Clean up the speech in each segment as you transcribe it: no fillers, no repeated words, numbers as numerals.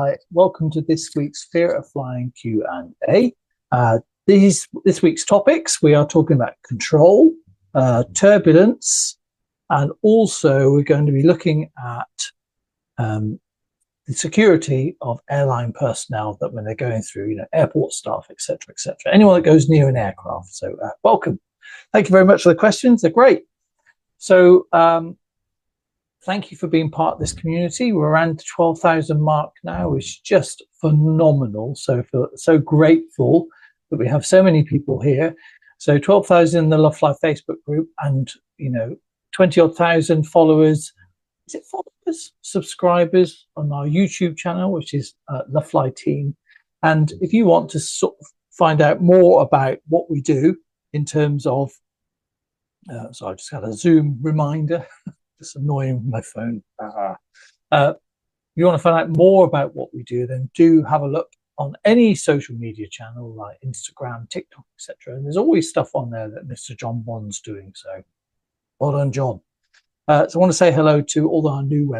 Hi, welcome to this week's Fear of Flying Q&A. This week's topics, we are talking about control, turbulence, and also we're going to be looking at the security of airline personnel that when they're going through, airport staff, etc., etc. Anyone that goes near an aircraft. So welcome. Thank you very much for the questions. They're great. So thank you for being part of this community. We're around the 12,000 mark now, which is just phenomenal. So I feel so grateful that we have so many people here. So 12,000 in the Lovefly Facebook group and, 20 odd thousand followers. Is it followers? Subscribers on our YouTube channel, which is Lovefly Team. And if you want to sort of find out more about what we do in terms of, so I just got a Zoom reminder. It's annoying with my phone. If you want to find out more about what we do, then do have a look on any social media channel like Instagram, TikTok, etc. And there's always stuff on there that Mr. John Bond's doing. So well done, John. So I want to say hello to all our new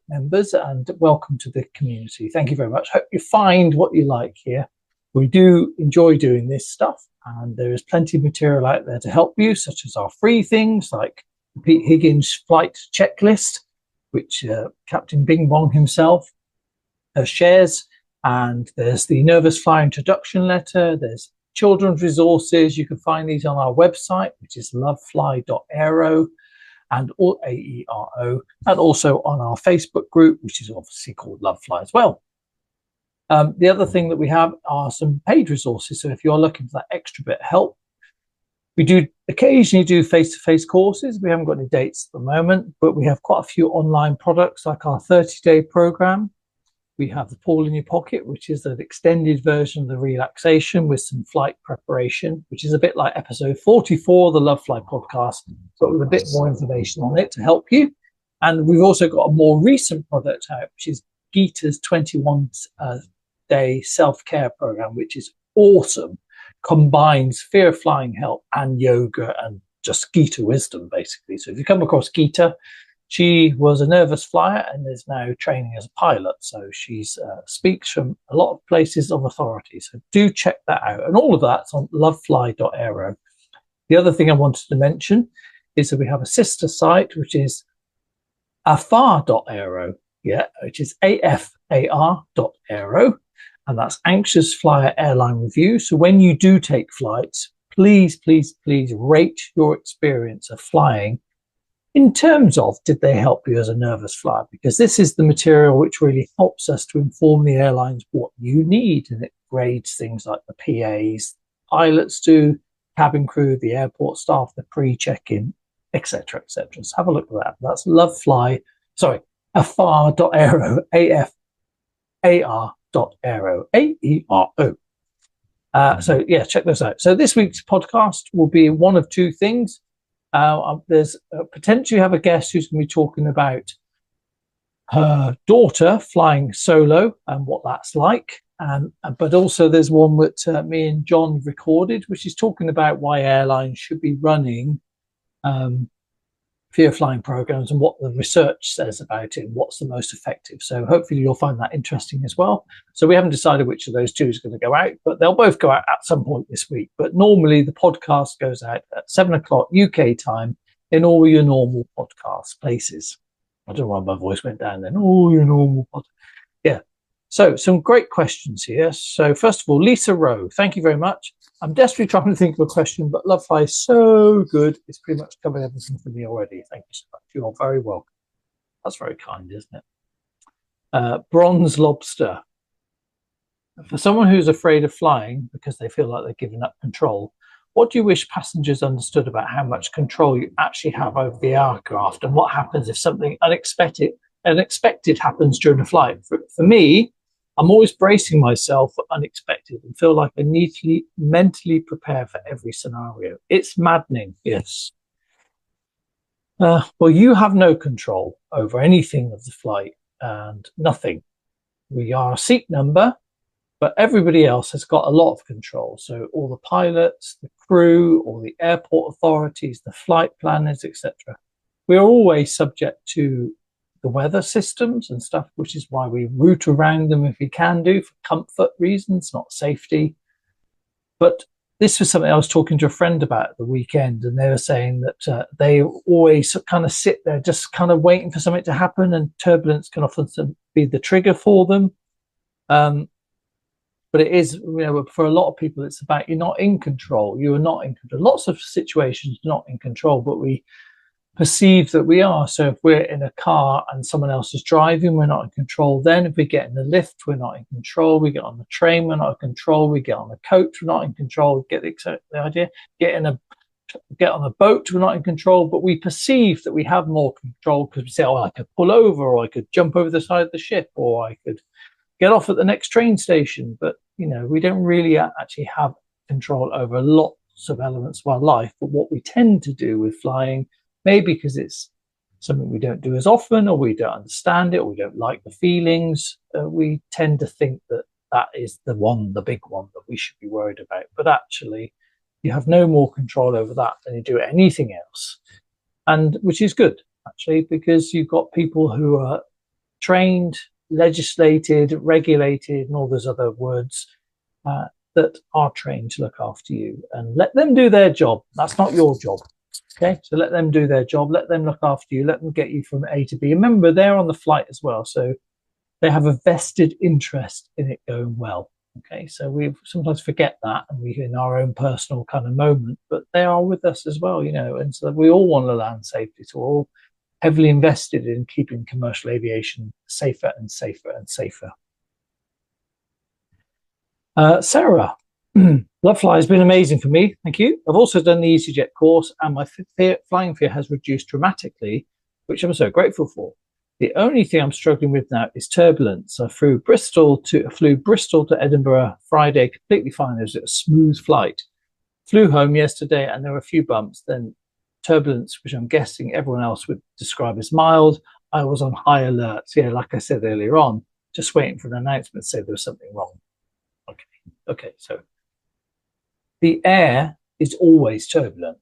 members and welcome to the community. Thank you very much. Hope you find what you like here. We do enjoy doing this stuff, and there is plenty of material out there to help you, such as our free things like Pete Higgins flight checklist, which Captain Bing Bong himself shares, and there's the Nervous Fly introduction letter, there's children's resources. You can find these on our website, which is lovefly.aero and AERO, and also on our Facebook group, which is obviously called Lovefly as well. The other thing that we have are some paid resources, so if you're looking for that extra bit of help, we do occasionally do face-to-face courses. We haven't got any dates at the moment, but we have quite a few online products like our 30-day program. We have the Paul in Your Pocket, which is an extended version of the relaxation with some flight preparation, which is a bit like episode 44 of the Lovefly podcast, but with a bit more information on it to help you. And we've also got a more recent product out, which is Geeta's 21-day self-care program, which is awesome. Combines fear of flying help and yoga and just Geeta wisdom, basically. So if you come across Geeta, she was a nervous flyer and is now training as a pilot. So she speaks from a lot of places of authority. So do check that out. And all of that's on lovefly.aero. The other thing I wanted to mention is that we have a sister site, which is AFAR.aero, which is AFAR.aero. And that's Anxious Flyer Airline Review. So when you do take flights, please, please, please rate your experience of flying in terms of, did they help you as a nervous flyer? Because this is the material which really helps us to inform the airlines what you need. And it grades things like the PAs, pilots do, cabin crew, the airport staff, the pre-check-in, etc., etc. So have a look at that. That's afar.aero, AFAR.aero, AERO. So yeah, check those out. So this week's podcast will be one of two things. There's potentially have a guest who's going to be talking about her daughter flying solo and what that's like. But also there's one that me and John recorded, which is talking about why airlines should be running fear flying programs and what the research says about it and what's the most effective. So hopefully you'll find that interesting as well. So we haven't decided which of those two is going to go out, but they'll both go out at some point this week. But normally the podcast goes out at 7 o'clock UK time in all your normal podcast places. I don't know why my voice went down then. All your normal podcast. Yeah. So some great questions here. So first of all, Lisa Rowe, thank you very much. I'm desperately trying to think of a question, but Lovefly is so good. It's pretty much covered everything for me already. Thank you so much. You're very welcome. That's very kind, isn't it? Bronze Lobster. For someone who's afraid of flying because they feel like they're giving up control, what do you wish passengers understood about how much control you actually have over the aircraft and what happens if something unexpected happens during a flight? For me, I'm always bracing myself for unexpected and feel like I need to mentally prepare for every scenario. It's maddening, yes. Well, you have no control over anything of the flight and nothing. We are a seat number, but everybody else has got a lot of control. So all the pilots, the crew, all the airport authorities, the flight planners, etc. We are always subject to the weather systems and stuff, which is why we route around them if we can do, for comfort reasons, not safety. But this was something I was talking to a friend about at the weekend, and they were saying that they always kind of sit there just kind of waiting for something to happen, and turbulence can often be the trigger for them. But it is, for a lot of people, it's about you're not in control. You are not in control. Lots of situations not in control, but we perceive that we are. So if we're in a car and someone else is driving, we're not in control. Then if we get in the lift, we're not in control. We get on the train, we're not in control. We get on the coach, we're not in control. Get the idea? Get on a boat, we're not in control. But we perceive that we have more control because we say, oh, I could pull over, or I could jump over the side of the ship, or I could get off at the next train station. But we don't really actually have control over lots of elements of our life. But what we tend to do with flying, maybe because it's something we don't do as often, or we don't understand it, or we don't like the feelings, we tend to think that that is the big one that we should be worried about. But actually, you have no more control over that than you do anything else, and which is good, actually, because you've got people who are trained, legislated, regulated, and all those other words that are trained to look after you, and let them do their job. That's not your job. Okay, so let them do their job, let them look after you, let them get you from A to B. Remember, they're on the flight as well, so they have a vested interest in it going well. Okay, so we sometimes forget that, and we're in our own personal kind of moment, but they are with us as well, and so we all want to land safely, so we're all heavily invested in keeping commercial aviation safer and safer and safer. Sarah, Lovefly has been amazing for me. Thank you. I've also done the EasyJet course, and my flying fear has reduced dramatically, which I'm so grateful for. The only thing I'm struggling with now is turbulence. I flew Bristol to Edinburgh Friday, completely fine. It was a smooth flight. Flew home yesterday, and there were a few bumps. Then turbulence, which I'm guessing everyone else would describe as mild. I was on high alert. So yeah, like I said earlier on, just waiting for an announcement to say there was something wrong. Okay, so the air is always turbulent.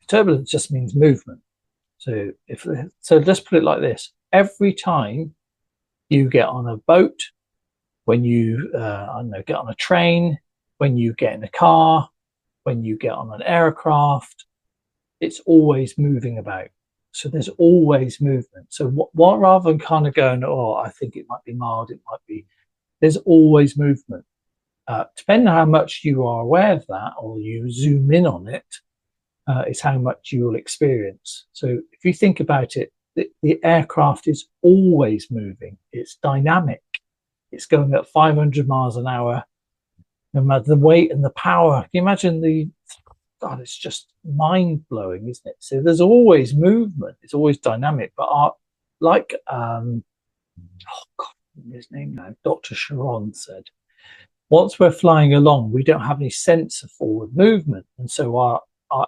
Turbulence just means movement. So let's put it like this: every time you get on a boat, when you get on a train, when you get in a car, when you get on an aircraft, it's always moving about. So there's always movement. So what rather than kind of going, oh, I think it might be mild, it might be, there's always movement. Depending on how much you are aware of that, or you zoom in on it, is how much you will experience. So if you think about it, the aircraft is always moving. It's dynamic. It's going at 500 miles an hour, no matter the weight and the power. Can you imagine God, it's just mind-blowing, isn't it? So there's always movement. It's always dynamic. But his name now, Dr. Sharon said, once we're flying along, we don't have any sense of forward movement. And so our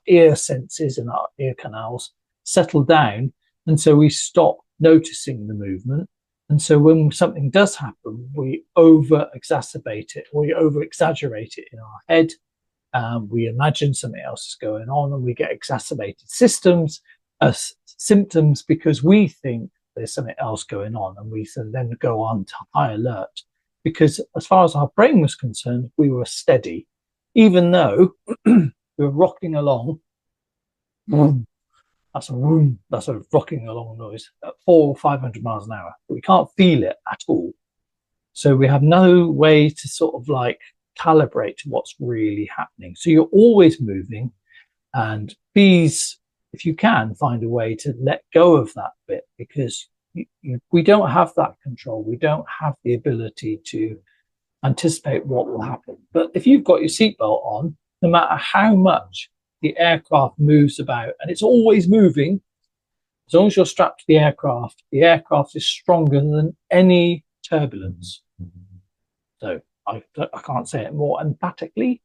ear senses and our ear canals settle down. And so we stop noticing the movement. And so when something does happen, we over-exacerbate it, or we over-exaggerate it in our head. We imagine something else is going on, and we get exacerbated symptoms because we think there's something else going on, and we then go on to high alert. Because as far as our brain was concerned, we were steady, even though we were rocking along. That's a rocking along noise at 400 or 500 miles an hour. But we can't feel it at all. So we have no way to sort of like calibrate to what's really happening. So you're always moving, and please, if you can, find a way to let go of that bit, because we don't have that control. We don't have the ability to anticipate what will happen. But if you've got your seatbelt on, no matter how much the aircraft moves about, and it's always moving, as long as you're strapped to the aircraft is stronger than any turbulence. So I can't say it more emphatically.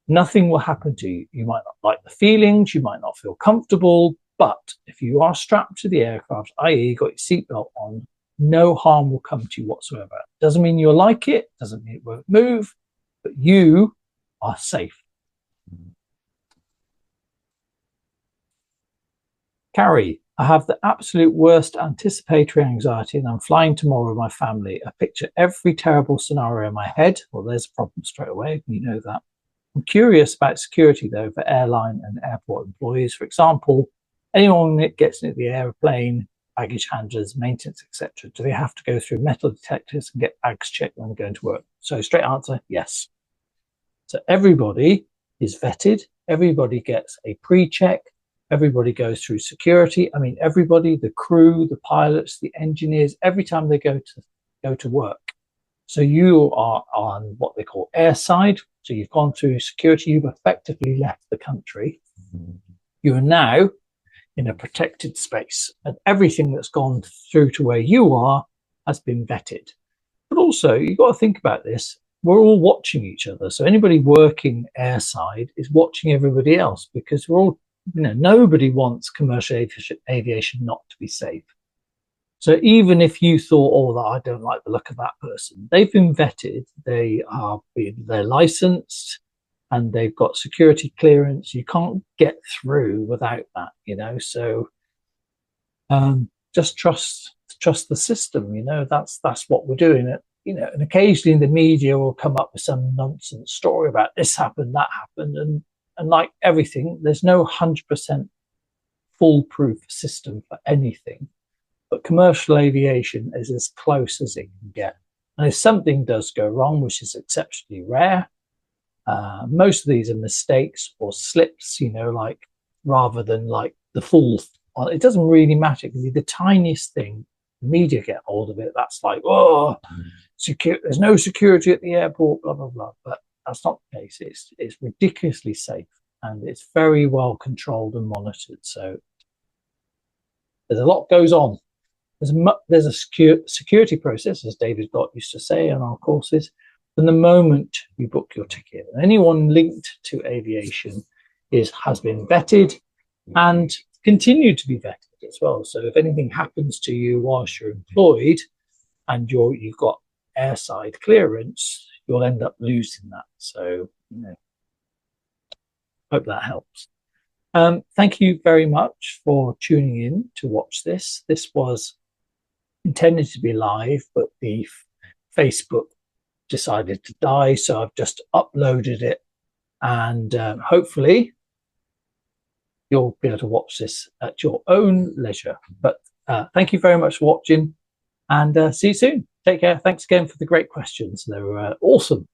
Nothing will happen to you. You might not like the feelings, you might not feel comfortable, but if you are strapped to the aircraft, i.e. you got your seatbelt on, no harm will come to you whatsoever. Doesn't mean you'll like it, doesn't mean it won't move, but you are safe. Carrie, I have the absolute worst anticipatory anxiety and I'm flying tomorrow with my family. I picture every terrible scenario in my head. Well, there's a problem straight away. You know that. I'm curious about security, though, for airline and airport employees. For example, anyone that gets into the airplane, baggage handlers, maintenance, etc., do they have to go through metal detectors and get bags checked when they're going to work? So straight answer, yes. So everybody is vetted. Everybody gets a pre-check. Everybody goes through security. I mean, everybody, the crew, the pilots, the engineers, every time they go to work. So you are on what they call airside. So you've gone through security. You've effectively left the country. You are now in a protected space, and everything that's gone through to where you are has been vetted. But also, you've got to think about this. We're all watching each other. So anybody working airside is watching everybody else, because we're all, nobody wants commercial aviation not to be safe. So even if you thought, oh, I don't like the look of that person, they've been vetted, they're licensed, and they've got security clearance. You can't get through without that, So just trust the system. That's what we're doing. And occasionally the media will come up with some nonsense story about this happened, that happened, and like everything, there's no 100% foolproof system for anything. But commercial aviation is as close as it can get. And if something does go wrong, which is exceptionally rare, most of these are mistakes or slips, rather than like the full. It doesn't really matter. It can be the tiniest thing. The media get hold of it. That's like, oh, there's no security at the airport, blah, blah, blah. But that's not the case. It's ridiculously safe, and it's very well controlled and monitored. So there's a lot goes on. There's a security process, as David Gott used to say on our courses, from the moment you book your ticket. Anyone linked to aviation has been vetted and continue to be vetted as well. So if anything happens to you whilst you're employed and you've got airside clearance, you'll end up losing that. So, hope that helps. Thank you very much for tuning in to watch this. This was intended to be live, but the Facebook decided to die, so I've just uploaded it, and hopefully you'll be able to watch this at your own leisure. But thank you very much for watching, and see you soon. Take care. Thanks again for the great questions. They were awesome.